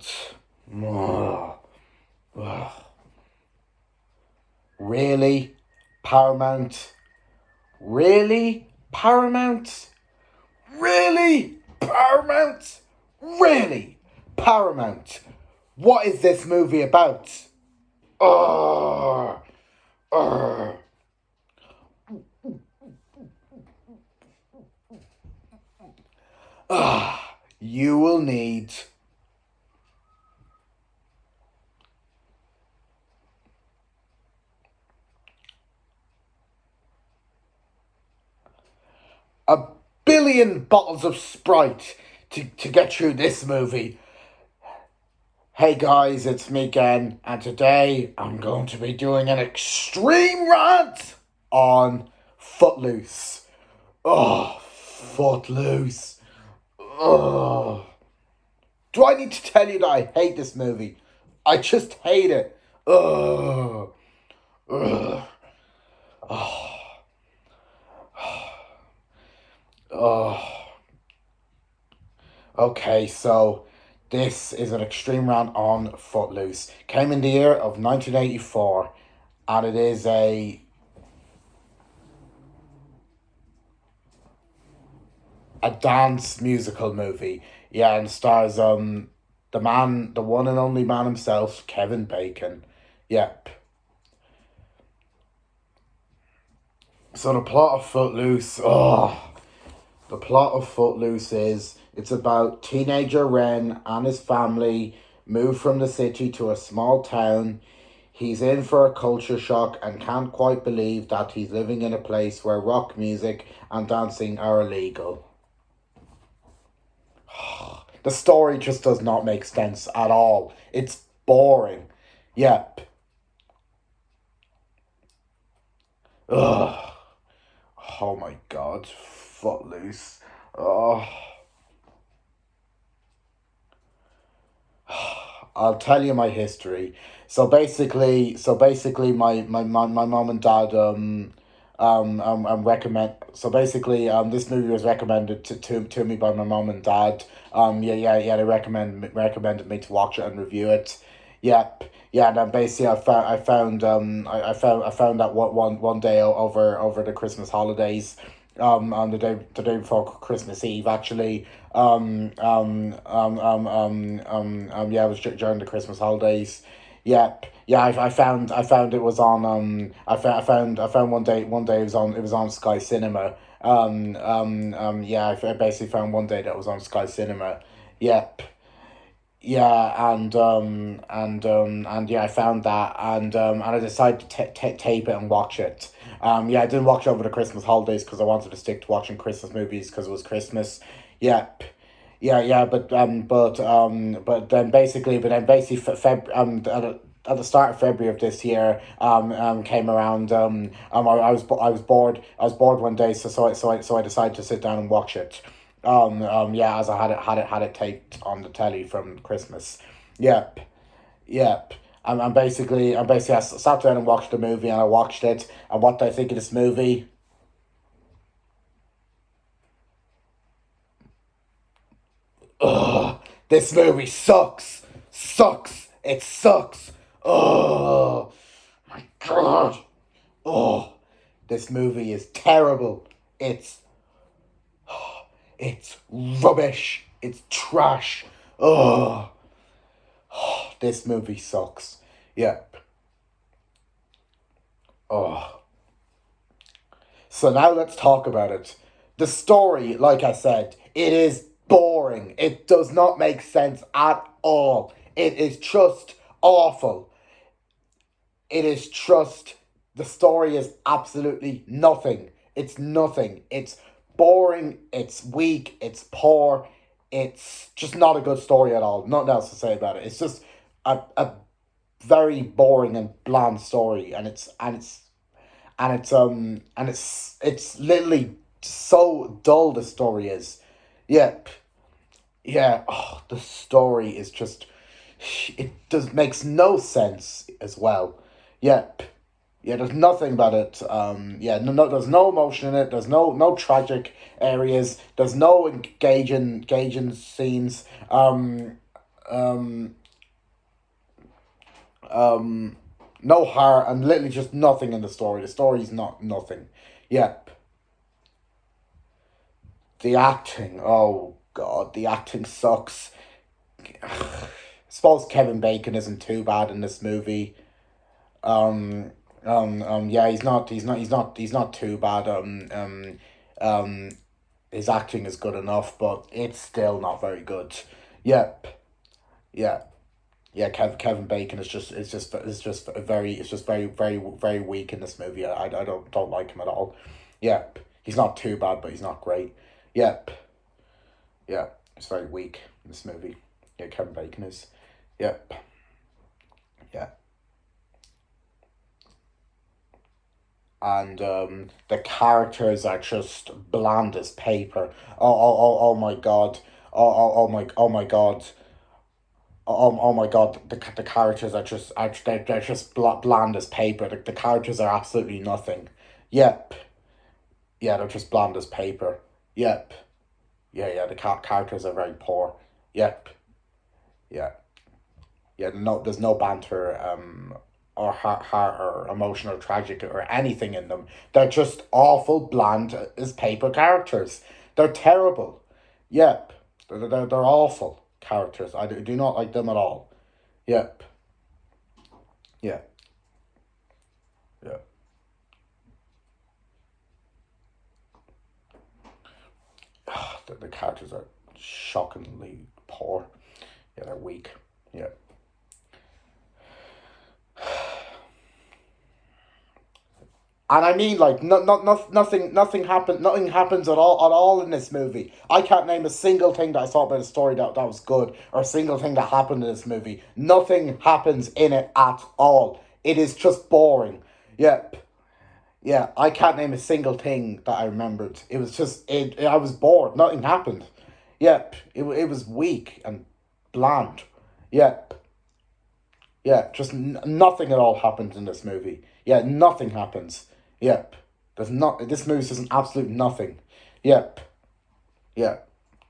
Paramount. Ugh. Ugh. Really? Paramount? Really? Paramount? Really? Paramount? Really? Paramount? What is this movie about? Ugh. Ugh. Ugh. You will need a billion bottles of Sprite to get through this movie. Hey guys, it's me again, and today I'm going to be doing an extreme rant on Footloose. Oh, Footloose. Oh. Do I need to tell you that I hate this movie? I just hate it. Oh. Oh. Oh. Okay, so this is an extreme rant on Footloose. Came in the year of 1984, and it is a dance musical movie. Yeah, and stars the one and only man himself, Kevin Bacon. Yep. So the plot of Footloose, the plot of Footloose is it's about teenager Ren and his family move from the city to a small town. He's in for a culture shock and can't quite believe that he's living in a place where rock music and dancing are illegal. The story just does not make sense at all. It's boring. Yep. Ugh. Oh my god. Footloose. Oh. I'll tell you my history. So basically, my mom and dad recommend. So basically, this movie was recommended to me by my mom and dad. Yeah. They recommended me to watch it and review it. Yep. Yeah. And then basically, I found that one day over the Christmas holidays. On the day before Christmas Eve, actually. Yeah, it was during the Christmas holidays. Yep. Yeah, I found it was on I found one day it was on Sky Cinema. Yeah, I basically found one day that it was on Sky Cinema. Yep. Yeah, and yeah, I found that, and I decided to tape it and watch it. Yeah, I didn't watch it over the Christmas holidays because I wanted to stick to watching Christmas movies because it was Christmas. Yep. Yeah, but then basically, at the start of February of this year, came around. I was bored one day, so I decided to sit down and watch it. Yeah, as I had it taped on the telly from Christmas. Yep, yep. I sat down and watched the movie, and I watched it. And what do I think of this movie? Ugh, this movie sucks. Sucks. It sucks. Oh my god. Oh, this movie is terrible. It's it's rubbish. It's trash. Oh, this movie sucks. Yep. Oh. So now let's talk about it. The story, like I said, it is boring. It does not make sense at all. It is just awful. It is just the story is absolutely nothing. It's nothing. It's boring. It's weak. It's poor. It's just not a good story at all. Nothing else to say about it. It's just a very boring and bland story, and it's literally so dull. The story is. Yep. Yeah. Oh, the story is just it does makes no sense as well. Yep. Yeah, there's nothing about it. Yeah, there's no emotion in it. There's no tragic areas. There's no engaging scenes. Um, um, no heart and literally just nothing in the story. The story's not nothing. Yep. The acting, oh god, the acting sucks. I suppose Kevin Bacon isn't too bad in this movie. Um, yeah, he's not too bad. Um, his acting is good enough, but it's still not very good. Yep, yeah, yeah. Kevin Bacon is just very weak in this movie. I don't like him at all. Yep, he's not too bad, but he's not great. Yep, yeah, it's very weak in this movie. Yeah, Kevin Bacon is. Yep, yeah. And the characters are just bland as paper. Oh my god. Oh my god. Oh my god. The characters they're just bland as paper. The characters are absolutely nothing. Yep. Yeah, they're just bland as paper. Yep. Yeah. The characters are very poor. Yep. Yeah. Yeah, no, there's no banter, or heart or emotional, tragic, or anything in them. They're just awful, bland as paper characters. They're terrible. Yep, they're awful characters. I do not like them at all. Yep, yeah, yeah. The characters are shockingly poor. Yeah, they're weak. Yeah. And I mean, like, nothing happens at all in this movie. I can't name a single thing that I saw about the story that was good, or a single thing that happened in this movie. Nothing happens in it at all. It is just boring. Yep. Yeah, I can't name a single thing that I remembered. It was just, I was bored. Nothing happened. Yep. It was weak and bland. Yep. Yeah, just nothing at all happens in this movie. Yeah, nothing happens. Yep. There's not. This movie is an absolute nothing. Yep. Yeah.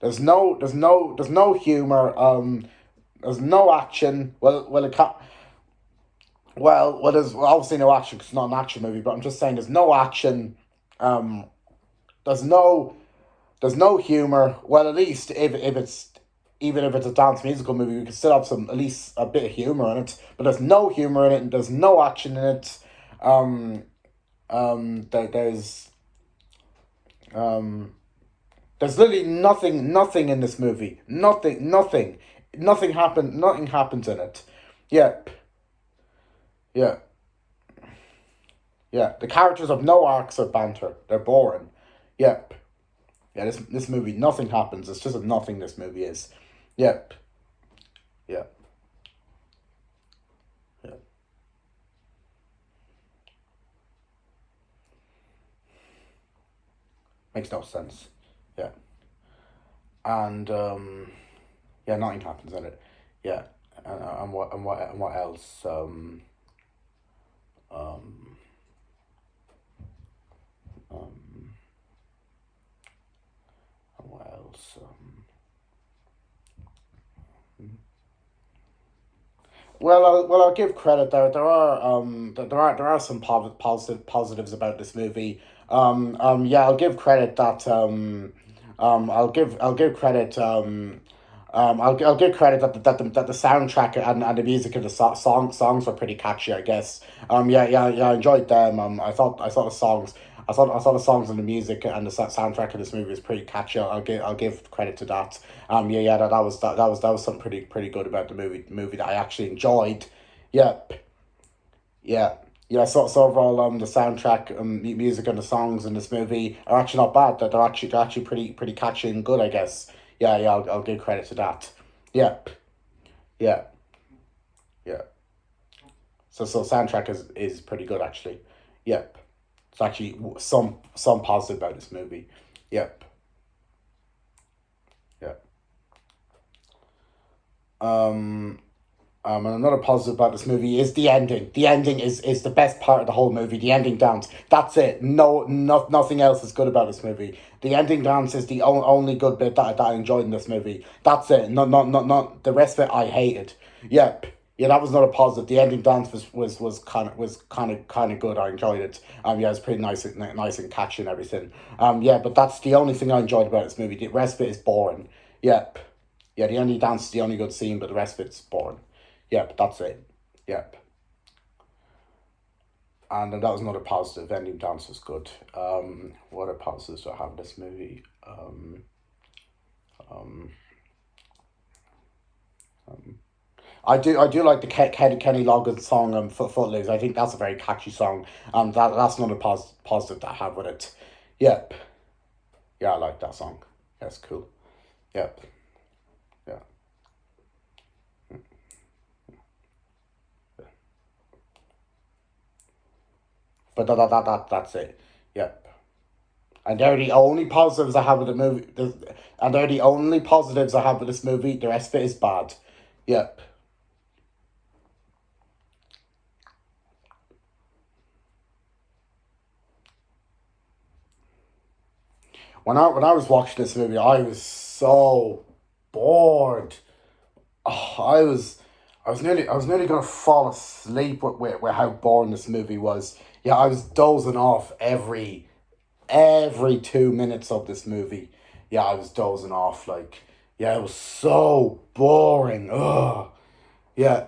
There's no humor. There's no action. Well, it can't. There's obviously no action because it's not an action movie. But I'm just saying, there's no action. Um, there's no there's no humor. Well, at least if it's even if it's a dance musical movie, we can still have some at least a bit of humor in it. But there's no humor in it, and there's no action in it. Um, there's um, there's literally nothing in this movie. Nothing happens in it. Yep, yeah, yeah. The characters have no arcs or banter. They're boring. Yep, yeah. This movie, nothing happens. It's just a nothing. This movie is. Yep, yeah, yeah. Makes no sense. Yeah, and yeah, nothing happens in it. Yeah, and what else? Um, um, and what else? I'll give credit. There are some positives about this movie. Yeah, I'll give credit that I'll give credit I'll give credit that the soundtrack and the music and the songs were pretty catchy, I guess. Yeah, I enjoyed them. I thought the songs. I thought the songs and the music and the soundtrack of this movie is pretty catchy. I'll give credit to that. That was something pretty good about the movie that I actually enjoyed. Yep, yeah, yeah. So overall, the soundtrack, music and the songs in this movie are actually not bad. They're actually pretty catchy and good, I guess. Yeah, I'll give credit to that. Yep, yeah, yeah. So soundtrack is pretty good actually. Yep. It's actually some positive about this movie. Yep. Yeah. Um. And another positive about this movie is the ending. The ending is the best part of the whole movie. The ending dance. That's it. Nothing else is good about this movie. The ending dance is the only good bit that I enjoyed in this movie. That's it. Not the rest of it I hated. Yep. Yeah, that was not a positive. The ending dance was kind of good. I enjoyed it. Yeah, it was pretty nice and catchy and everything. Yeah, but that's the only thing I enjoyed about this movie. The rest of it is boring. Yep. Yeah, the ending dance is the only good scene, but the rest of it's boring. Yep, that's it. Yep. And that was not a positive. Ending dance was good. What are positives do I have in this movie? Um, I do like the Kenny Loggins song Footloose. I think that's a very catchy song. That's not a positive that I have with it. Yep. Yeah, I like that song. That's cool. Yep. Yeah. But that's it. Yep. And they're the only positives I have with the movie. And they're the only positives I have with this movie. The rest of it is bad. Yep. When I was watching this movie, I was so bored. Oh, I was nearly gonna fall asleep with how boring this movie was. Yeah, I was dozing off every 2 minutes of this movie. Yeah, I was dozing off yeah, it was so boring. Ugh. Yeah,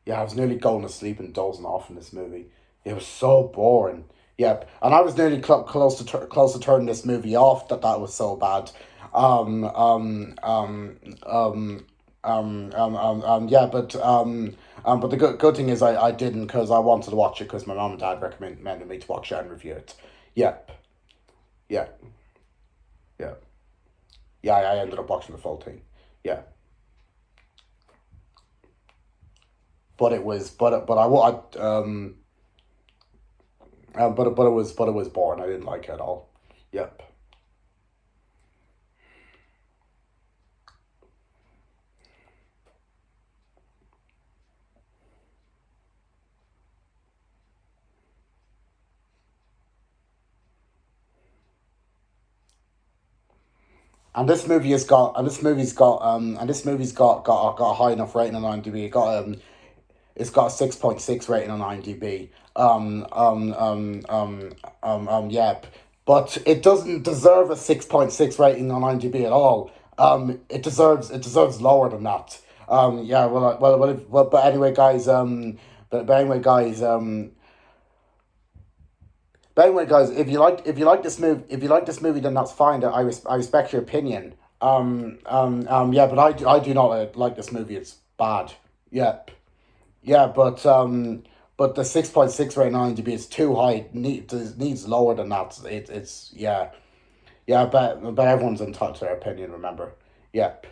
yeah, I was nearly going to sleep and dozing off in this movie. It was so boring. Yep, and I was nearly close to turning this movie off. That was so bad. Um, um, um, um, yeah, but the good thing is I didn't because I wanted to watch it because my mom and dad recommended me to watch it and review it. Yep, yeah, yeah, yeah. I ended up watching the full thing. Yeah, but it was but it was boring. I didn't like it at all. Yep. And this movie's got a high enough rating on IMDb. It's got a 6.6 rating on IMDb. Yep. But it doesn't deserve a 6.6 rating on IMDb at all. It deserves lower than that. Yeah. But anyway, guys. But anyway, guys, if you like this movie, then that's fine. I respect your opinion. Yeah, but I do not like this movie. It's bad. Yeah, yeah, but the 6.6 right now to be is too high. Needs lower than that. It's yeah, yeah. But everyone's entitled to their opinion. Remember. Yep,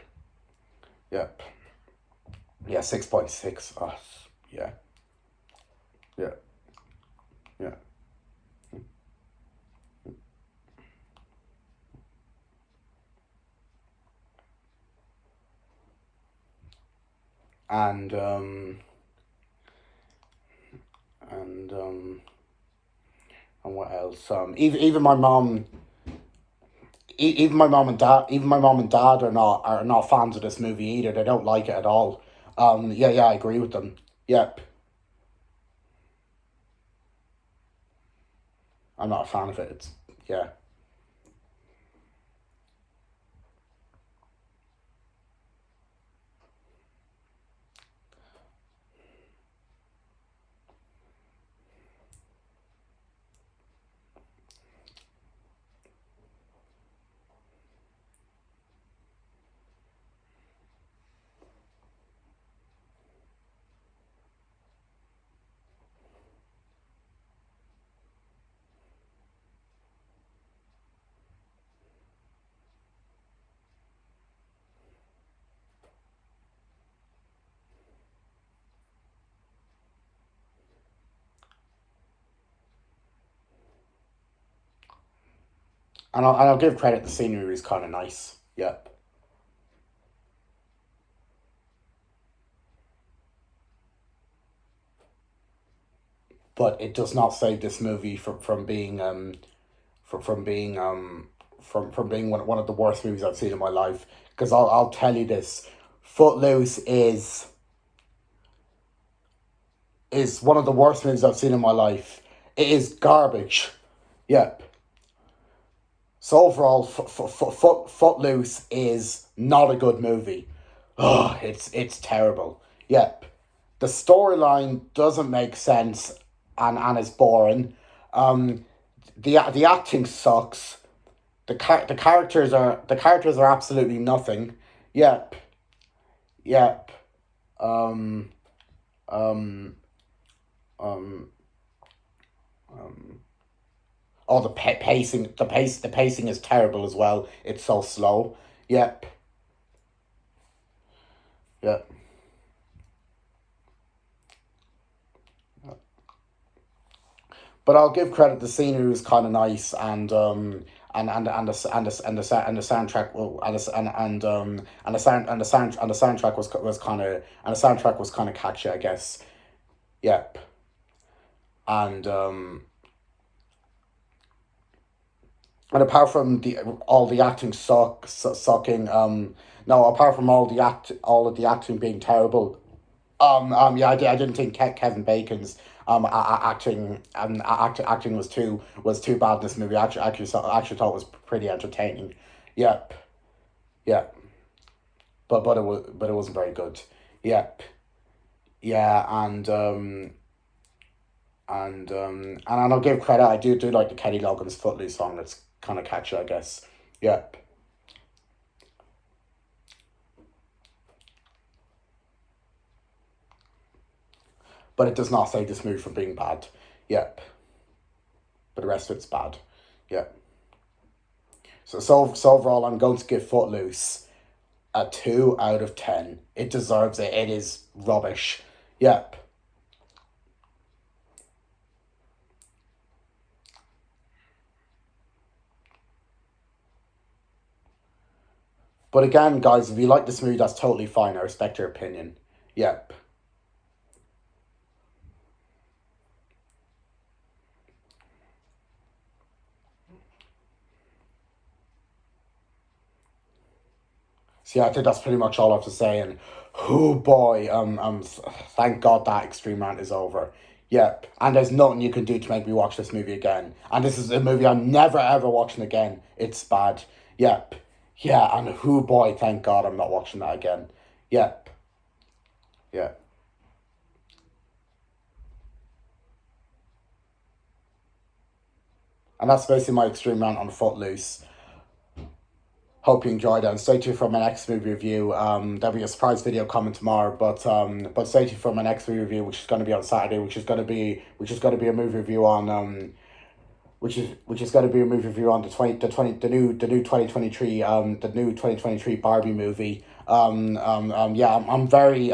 yep, yeah. 6.6. Oh, yeah, yeah, yeah. And and um and what else? Even my mom even my mom and dad are not fans of this movie either. They don't like it at all. Yeah, yeah, I agree with them. Yep, I'm not a fan of it. It's yeah. And I'll give credit. The scenery is kind of nice. Yep. but it does not save this movie from being from being one of the worst movies I've seen in my life. Because I'll tell you this, Footloose is one of the worst movies I've seen in my life. It is garbage. Yep. So overall, Footloose is not a good movie. Oh, it's terrible. Yep. The storyline doesn't make sense and is boring. The acting sucks. The characters are absolutely nothing. Yep. Yep. Um um um oh, the pacing is terrible as well. It's so slow. Yep. Yep. But I'll give credit. The scenery was kind of nice, and the soundtrack, well, and the soundtrack was kind of, and the soundtrack was kind of catchy, I guess. Yep. And apart from the all the acting sucking, no, apart from all of the acting being terrible, yeah, I didn't think Kevin Bacon's acting was too bad in this movie. Actually thought it was pretty entertaining. Yep, yep, but it wasn't very good. Yep, yeah, and I'll give credit. I do like the Kenny Loggins Footloose song. That's kind of catchy, I guess. Yep, but it does not save this movie from being bad. Yep, but the rest of it's bad. Yep. So overall, I'm going to give Footloose a 2 out of 10. It deserves it. It is rubbish. Yep. But again, guys, if you like this movie, that's totally fine. I respect your opinion. Yep. So yeah, I think that's pretty much all I have to say. And oh boy, thank God that extreme rant is over. Yep. And there's nothing you can do to make me watch this movie again. And this is a movie I'm never ever watching again. It's bad. Yep. Yeah, and oh boy, thank God I'm not watching that again. Yep. Yeah. And that's basically my extreme rant on Footloose. Hope you enjoyed it, and stay tuned for my next movie review. There'll be a surprise video coming tomorrow, but stay tuned for my next movie review, which is going to be on Saturday, which is going to be a movie review on which is going to be a movie review on the new 2023 Barbie movie. Yeah, I'm very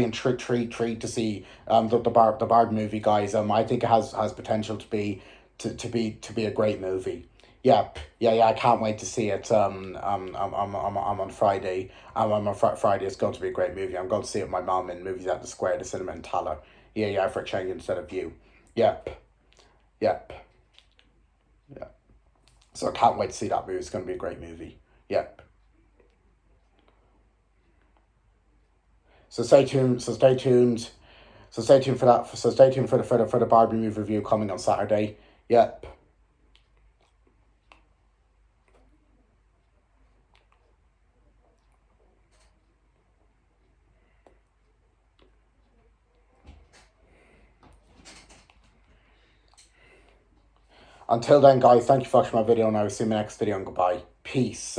intrigued to see the Barbie movie, guys. I think it has potential to be a great movie. Yep, yeah. I can't wait to see it. I'm on Friday. Friday. It's going to be a great movie. I'm going to see it with my mum in Movies at the Square, the cinema in Tala. Yeah, for a change instead of you. Yep, yep, yeah. So I can't wait to see that movie. It's going to be a great movie. Yep. So stay tuned. Stay tuned for that. So stay tuned for the Barbie movie review coming on Saturday. Yep. Until then, guys, thank you for watching my video, and I will see you in my next video, and goodbye. Peace.